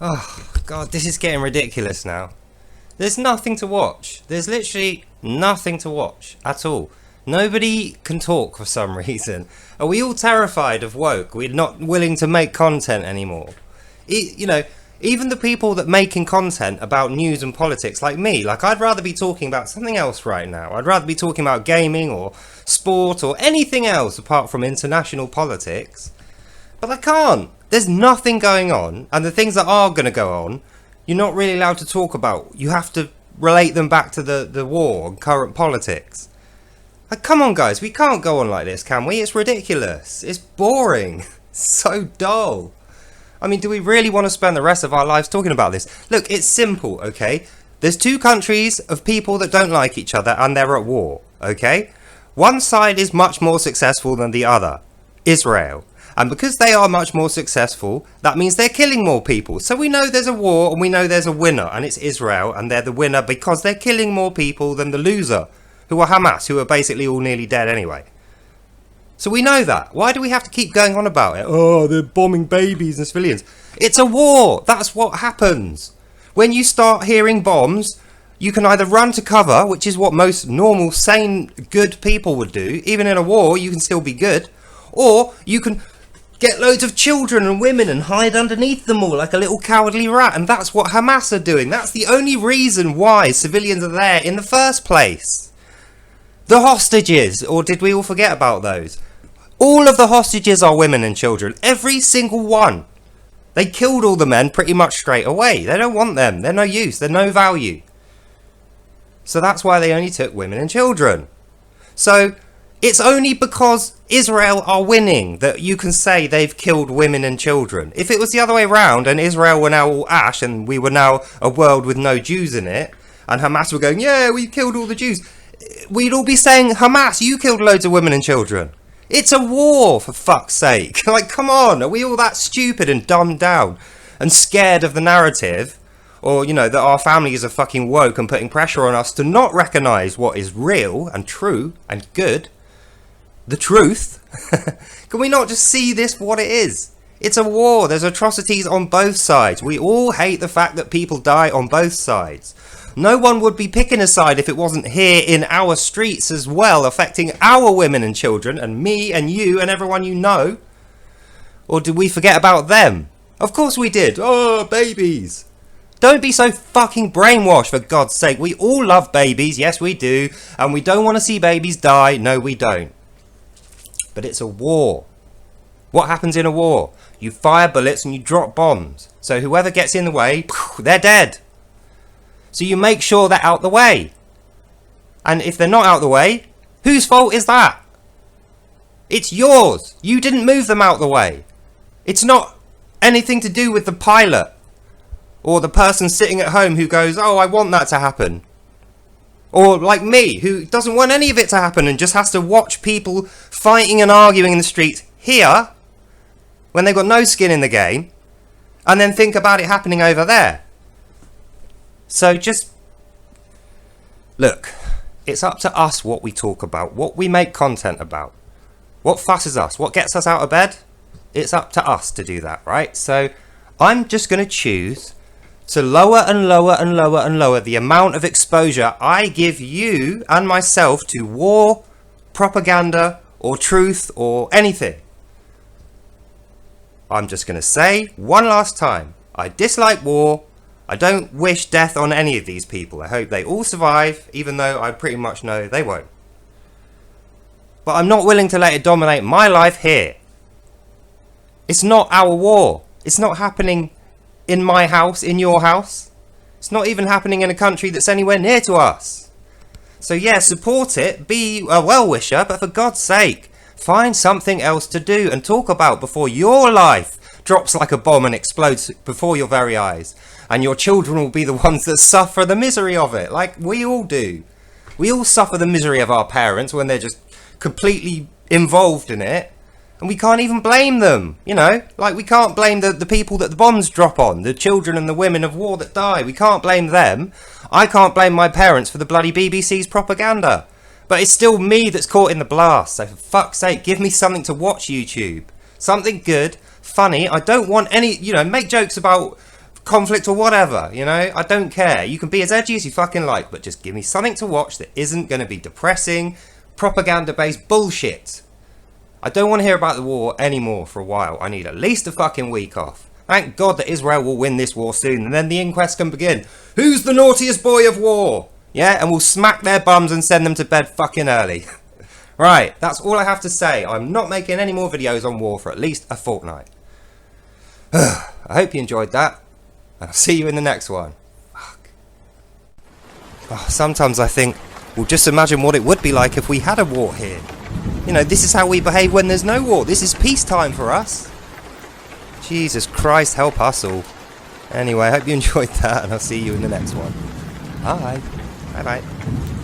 Oh, God, this is getting ridiculous now. There's nothing to watch. There's literally nothing to watch at all. Nobody can talk for some reason. Are we all terrified of woke? We're not willing to make content anymore. Even the people that making content about news and politics, like me, like I'd rather be talking about something else right now. I'd rather be talking about gaming or sport or anything else apart from international politics. But I can't. There's nothing going on, and the things that are going to go on, you're not really allowed to talk about. You have to relate them back to the war and current politics. Like, come on, guys, we can't go on like this, can we? It's ridiculous. It's boring. It's so dull. I mean, do we really want to spend the rest of our lives talking about this? Look, it's simple, okay? There's two countries of people that don't like each other, and they're at war, okay? One side is much more successful than the other, Israel. And because they are much more successful, that means they're killing more people. So we know there's a war and we know there's a winner, and it's Israel, and they're the winner because they're killing more people than the loser, who are Hamas, who are basically all nearly dead anyway. So we know that. Why do we have to keep going on about it? Oh, they're bombing babies and civilians. It's a war. That's what happens. When you start hearing bombs, you can either run to cover, which is what most normal, sane, good people would do. Even in a war, you can still be good. Or you can get loads of children and women and hide underneath them all like a little cowardly rat. And that's what Hamas are doing. That's the only reason why civilians are there in the first place. The hostages, or did we all forget about those? All of the hostages are women and children. Every single one. They killed all the men pretty much straight away. They don't want them. They're no use. They're no value. So that's why they only took women and children. So it's only because Israel are winning that you can say they've killed women and children. If it was the other way around and Israel were now all ash and we were now a world with no Jews in it, and Hamas were going, yeah, we killed all the Jews, we'd all be saying, Hamas, you killed loads of women and children. It's a war, for fuck's sake. Like, come on, are we all that stupid and dumbed down and scared of the narrative? Or, that our families are fucking woke and putting pressure on us to not recognise what is real and true and good? The truth? Can we not just see this for what it is? It's a war. There's atrocities on both sides. We all hate the fact that people die on both sides. No one would be picking a side if it wasn't here in our streets as well, affecting our women and children, and me and you and everyone you know. Or did we forget about them? Of course we did. Oh, babies. Don't be so fucking brainwashed, for God's sake. We all love babies, yes we do, and we don't want to see babies die, no we don't. But it's a war. What happens in a war? You fire bullets and you drop bombs. So whoever gets in the way, they're dead. So you make sure they're out the way. And if they're not out the way, whose fault is that? It's yours. You didn't move them out the way. It's not anything to do with the pilot or the person sitting at home who goes, oh, I want that to happen. Or like me, who doesn't want any of it to happen and just has to watch people fighting and arguing in the streets here when they've got no skin in the game, and then think about it happening over there. So just look, it's up to us what we talk about, what we make content about, what fusses us, what gets us out of bed. It's up to us to do that, right? So I'm just going to choose to lower and lower and lower and lower the amount of exposure I give you and myself to war, propaganda, or truth, or anything. I'm just going to say one last time, I dislike war. I don't wish death on any of these people. I hope they all survive, even though I pretty much know they won't. But I'm not willing to let it dominate my life here. It's not our war. It's not happening in my house, in your house. It's not even happening in a country that's anywhere near to us. So yeah, support it, be a well-wisher, but for God's sake, find something else to do and talk about before your life drops like a bomb and explodes before your very eyes. And your children will be the ones that suffer the misery of it, like we all do. We all suffer the misery of our parents when they're just completely involved in it. And we can't even blame them, like we can't blame the people that the bombs drop on, the children and the women of war that die. We can't blame them. I can't blame my parents for the bloody BBC's propaganda. But it's still me that's caught in the blast. So for fuck's sake, give me something to watch, YouTube. Something good, funny. I don't want any, make jokes about conflict or whatever, you know? I don't care. You can be as edgy as you fucking like, but just give me something to watch that isn't going to be depressing, propaganda-based bullshit. I don't want to hear about the war anymore for a while. I need at least a fucking week off. Thank God that Israel will win this war soon, and then the inquest can begin. Who's the naughtiest boy of war? Yeah, and we'll smack their bums and send them to bed fucking early. Right, that's all I have to say. I'm not making any more videos on war for at least a fortnight. I hope you enjoyed that. I'll see you in the next one. Fuck. Oh, sometimes I think, well, just imagine what it would be like if we had a war here. You know, this is how we behave when there's no war. This is peacetime for us. Jesus Christ, help us all. Anyway, I hope you enjoyed that, and I'll see you in the next one. Bye. Bye-bye.